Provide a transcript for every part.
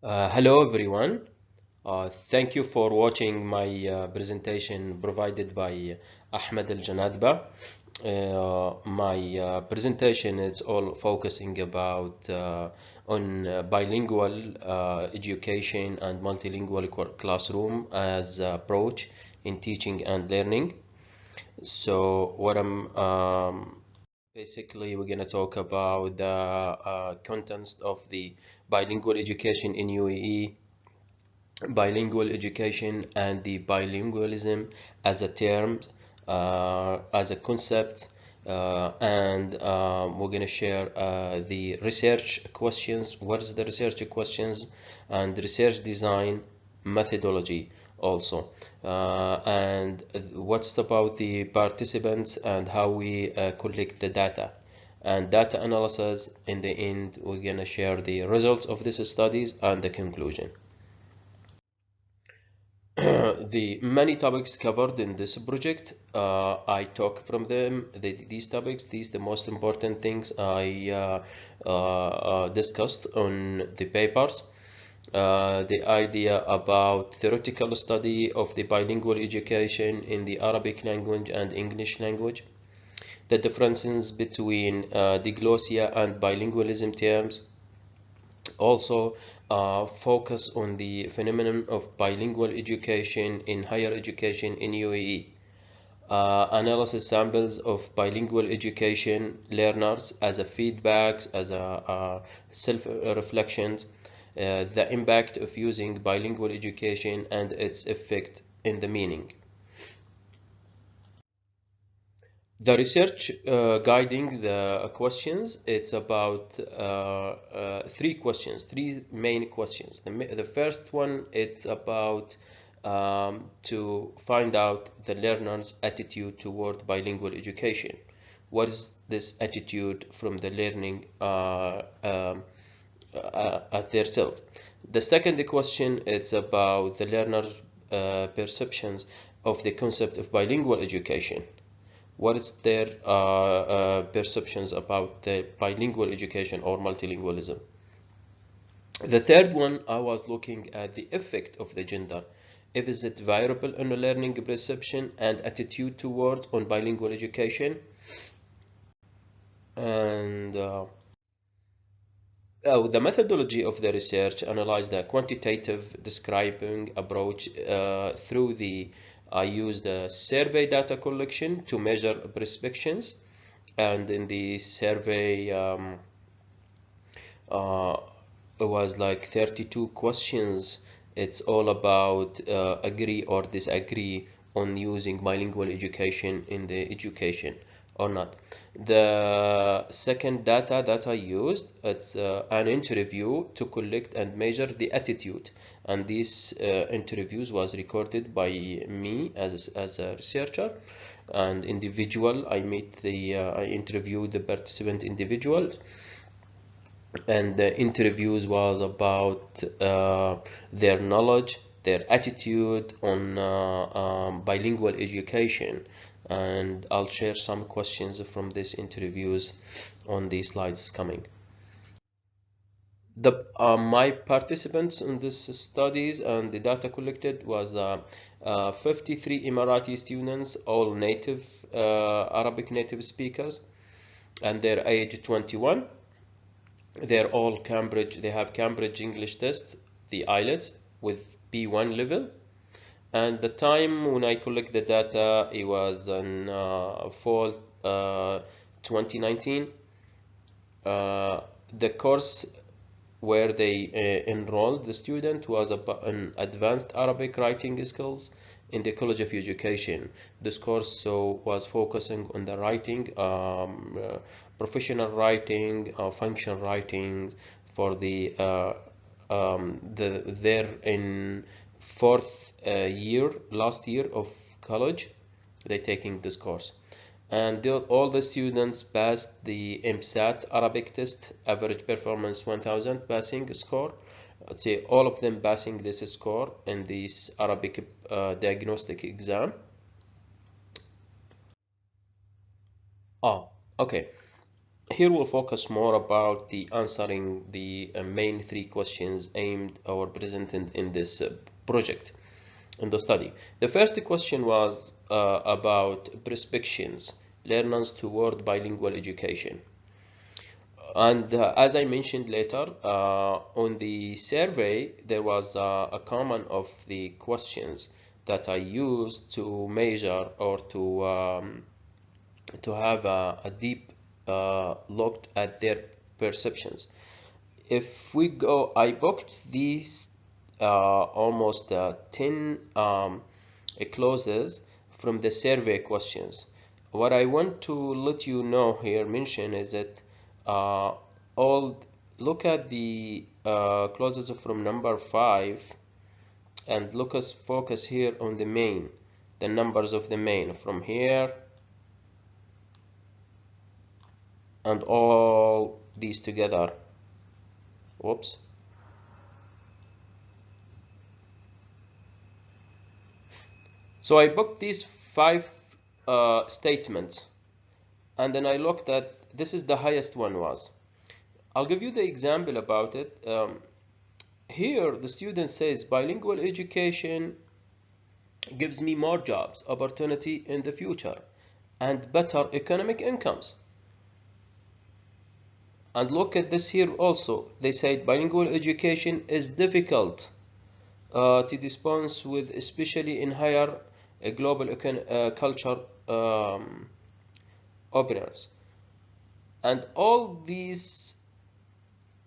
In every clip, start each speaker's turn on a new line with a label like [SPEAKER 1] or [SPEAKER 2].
[SPEAKER 1] Hello everyone. Thank you for watching my presentation provided by Ahmad Al-Janadbah. My presentation is all focusing about on bilingual education and multilingual classroom as approach in teaching and learning. So what basically we're going to talk about the contents of the bilingual education in UAE, bilingual education and the bilingualism as a term, as a concept, and we're going to share the research questions. What is the research questions and research design methodology also, and what's about the participants and how we collect the data and data analysis. In the end, we're going to share the results of these studies and the conclusion. The many topics covered in this project, I talk from them. These topics, the most important things I discussed on the papers. The idea about theoretical study of the bilingual education in the Arabic language and English language, the differences between diglossia and bilingualism terms. Also focus on the phenomenon of bilingual education in higher education in UAE. Analysis samples of bilingual education learners as a feedbacks, as a self-reflections, the impact of using bilingual education and its effect in the meaning. The research guiding the questions, it's about three main questions. The first one, it's about to find out the learner's attitude toward bilingual education. What is this attitude from the learning at their self? The second question, it's about the learner's perceptions of the concept of bilingual education. What is their perceptions about the bilingual education or multilingualism? The third one, I was looking at the effect of the gender. If is it variable in the learning perception and attitude toward on bilingual education? And the methodology of the research analyzed the quantitative describing approach through the I used a survey data collection to measure perceptions, and in the survey it was like 32 questions. It's all about agree or disagree on using bilingual education in the education or not. The second data that I used, it's an interview to collect and measure the attitude, and these interviews was recorded by me as a researcher and individual. I interviewed the participant individual, and the interviews was about their knowledge, their attitude on bilingual education, and I'll share some questions from these interviews on the slides coming. My participants in this studies and the data collected was 53 Emirati students, all native Arabic native speakers, and they're age 21. They're all Cambridge. They have Cambridge English test, the IELTS with B1 level. And the time when I collect the data, it was in fall 2019. The course where they enrolled the student was an advanced Arabic writing skills in the College of Education. This course was focusing on the writing, professional writing, function writing for they're in fourth year, last year of college. They're taking this course, and all the students passed the MSAT Arabic test, average performance 1000 passing score. I'd say all of them passing this score in this Arabic diagnostic exam. Okay. Here we'll focus more about the answering the main three questions aimed or presented in this project, in the study. The first question was about prescriptions, learners toward bilingual education. And as I mentioned later, on the survey, there was a common of the questions that I used to measure or to have a deep look at their perceptions. If we go, I booked these almost 10 clauses from the survey questions. What I want to let you know here, mention, is that all look at the clauses from number 5 and focus here on the main, the numbers of the main from here and all these together. Whoops. So I booked these 5 statements, and then I looked at, this is the highest one was. I'll give you the example about it. Here the student says bilingual education gives me more jobs, opportunity in the future, and better economic incomes. And look at this here also. They said bilingual education is difficult to dispense with, especially in higher global culture openers. And all these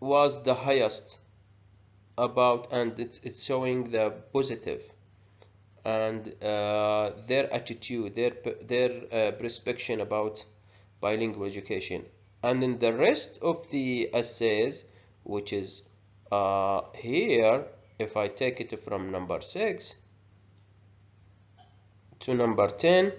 [SPEAKER 1] was the highest about, and it's showing the positive and their attitude, their perception about bilingual education. And in the rest of the essays, which is here, if I take it from number 6 to number 10,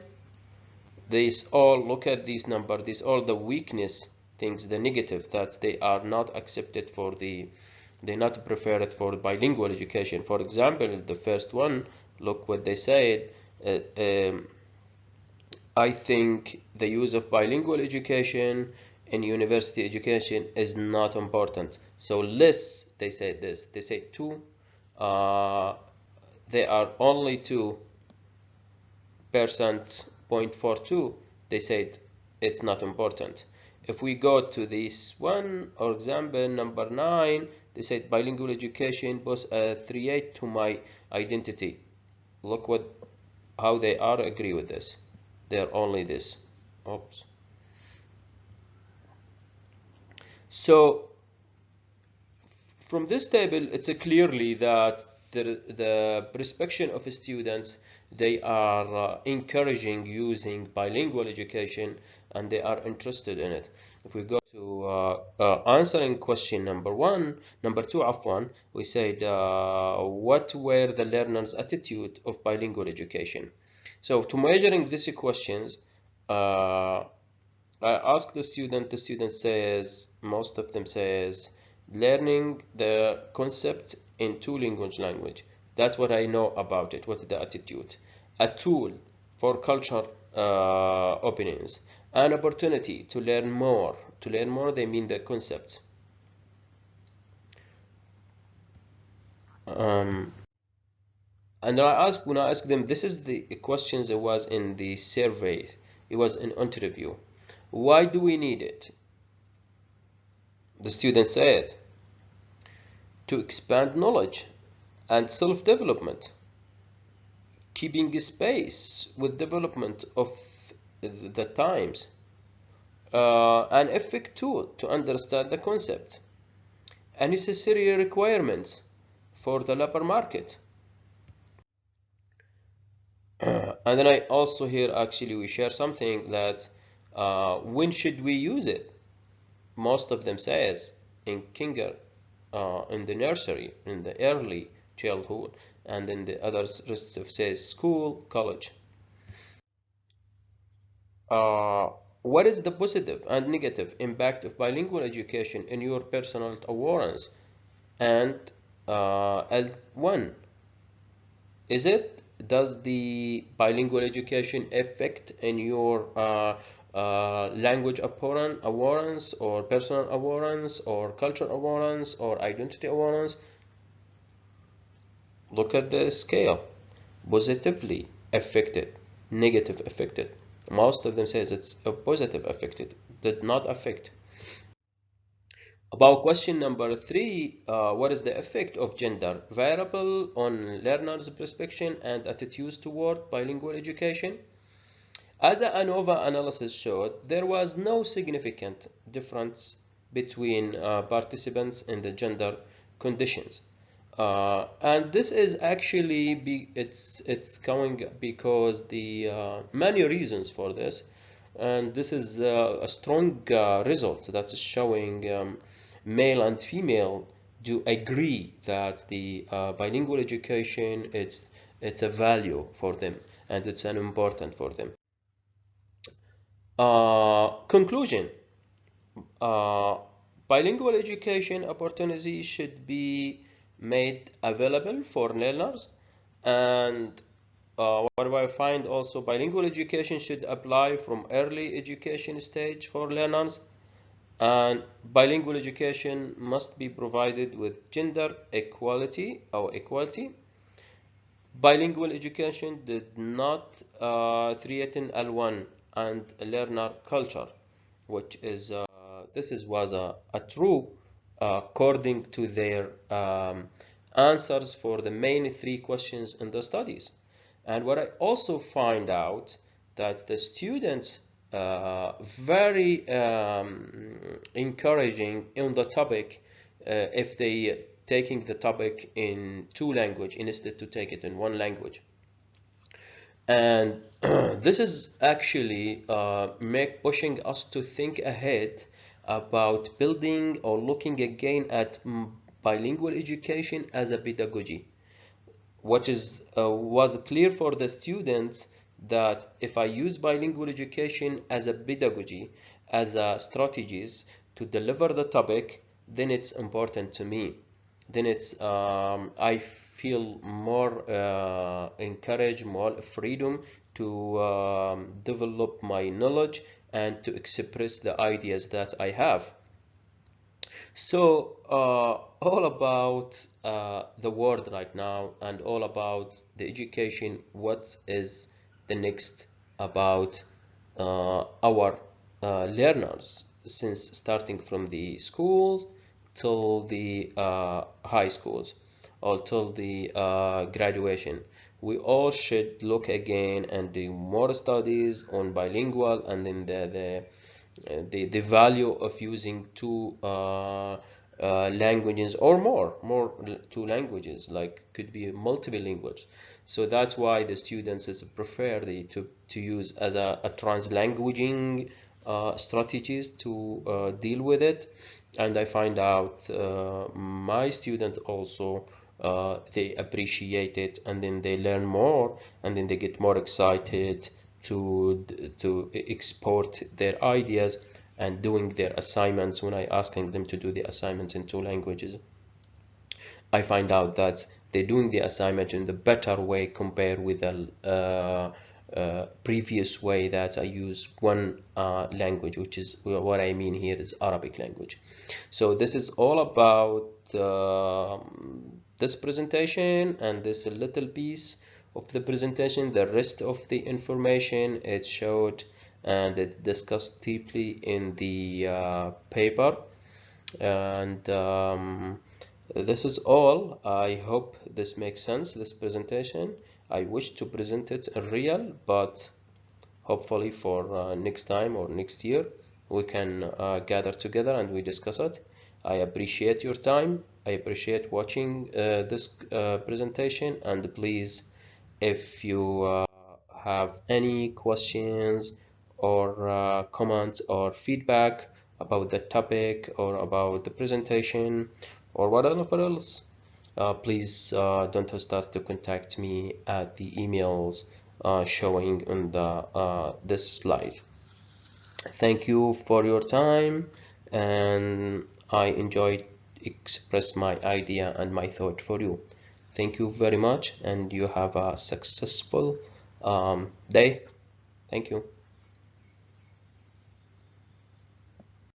[SPEAKER 1] these all, look at these numbers, these all the weakness things, the negative, that they are not accepted for the, they not preferred for bilingual education. For example, the first one, look what they said. I think the use of bilingual education in university education is not important. So less, they said this. They say 2. They are only 2%, 0.42. They said it's not important. If we go to this one, or example number 9, they said bilingual education was a threat to my identity. Look how they are agree with this. They're only this. Oops. So from this table, it's clearly that the perception of students, they are encouraging using bilingual education, and they are interested in it. If we go to answering question number 2, afwan, we said what were the learners' attitude of bilingual education? So to measuring these questions, I asked the student says, most of them says, learning the concept in 2 language. That's what I know about it. What's the attitude? A tool for culture opinions. An opportunity to learn more. To learn more, they mean the concepts. And when I asked them, this is the questions it was in the survey. It was an interview. Why do we need it? The student said, to expand knowledge and self-development, keeping space with development of the times, an effective tool to understand the concept, a necessary requirements for the labor market. And then I also here, actually, we share something that when should we use it? Most of them says in in the nursery, in the early childhood, and then the others says school, college. What is the positive and negative impact of bilingual education in your personal awareness? And L1, does the bilingual education affect in your language abhorrence or personal abhorrence or cultural abhorrence or identity abhorrence. Look at the scale. Positively affected, negative affected. Most of them says it's a positive affected, did not affect. About question number 3, what is the effect of gender variable on learners' perception and attitudes toward bilingual education? As the ANOVA analysis showed, there was no significant difference between participants in the gender conditions. And this is actually it's coming because the many reasons for this, and this is a strong result that's showing male and female do agree that the bilingual education it's a value for them and it's an important for them. Conclusion. Uh, Bilingual education opportunities should be made available for learners, and what do I find also, bilingual education should apply from early education stage for learners, and bilingual education must be provided with gender equality or equality. Bilingual education did not threaten L1 and learner culture, which is was a true according to their answers for the main 3 questions in the studies. And what I also find out that the students very encouraging in the topic if they taking the topic in 2 languages instead to take it in 1 language. And this is actually pushing us to think ahead about building or looking again at bilingual education as a pedagogy, which was clear for the students that if I use bilingual education as a pedagogy, as a strategies to deliver the topic, then it's important to me. Then it's I feel more encouraged, more freedom to develop my knowledge and to express the ideas that I have. So all about the world right now and all about the education, what is the next about our learners, since starting from the schools till the high schools or till the graduation. We all should look again and do more studies on bilingual, and then the value of using 2 languages or more 2 languages, like could be multiple language. So that's why the students prefer to use as a translanguaging strategies to deal with it. And I find out my students also they appreciate it, and then they learn more, and then they get more excited to export their ideas and doing their assignments. When I asking them to do the assignments in 2 languages, I find out that they're doing the assignment in the better way compared with the previous way that I use 1 language, which is what I mean here is Arabic language. So this is all about this presentation and this little piece of the presentation. The rest of the information it showed and it discussed deeply in the paper. And this is all. I hope this makes sense, this presentation. I wish to present it real, but hopefully for next time or next year we can gather together and we discuss it. I appreciate your time. I appreciate watching this presentation, and please, if you have any questions or comments or feedback about the topic or about the presentation or whatever else, please don't hesitate to contact me at the emails showing on the this slide. Thank you for your time, and I enjoyed express my idea and my thought for you. Thank you very much, and you have a successful day. Thank you.